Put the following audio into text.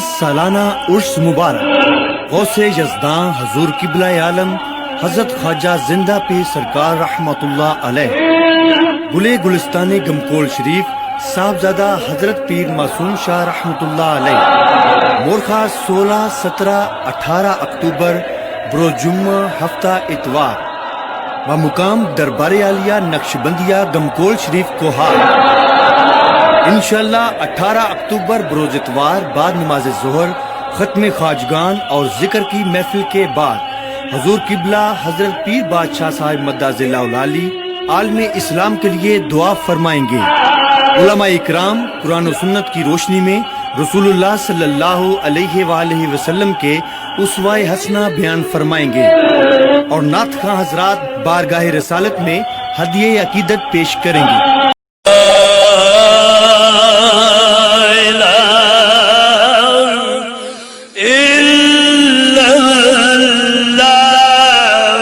سالانہ عرس مبارک غوث یزداں حضور قبلہ عالم حضرت خواجہ زندہ پیر سرکار رحمت اللہ علیہ گلے گلستان گمکول شریف صاحبزادہ حضرت پیر معصوم شاہ رحمت اللہ علیہ مورخہ 16، 17، 18 اکتوبر بروز جمعہ ہفتہ اتوار و مقام دربار عالیہ نقشبندیہ گمکول شریف کوہار۔ انشاءاللہ 18 اکتوبر بروز اتوار بعد نماز ظہر ختم خواجگان اور ذکر کی محفل کے بعد حضور قبلہ حضرت پیر بادشاہ صاحب مدعز اللہ العالی عالم اسلام کے لیے دعا فرمائیں گے۔ علماء اکرام قرآن و سنت کی روشنی میں رسول اللہ صلی اللہ علیہ وآلہ وسلم کے اسوہ حسنہ بیان فرمائیں گے اور نعت خواں حضرات بارگاہ رسالت میں ہدیہ عقیدت پیش کریں گے۔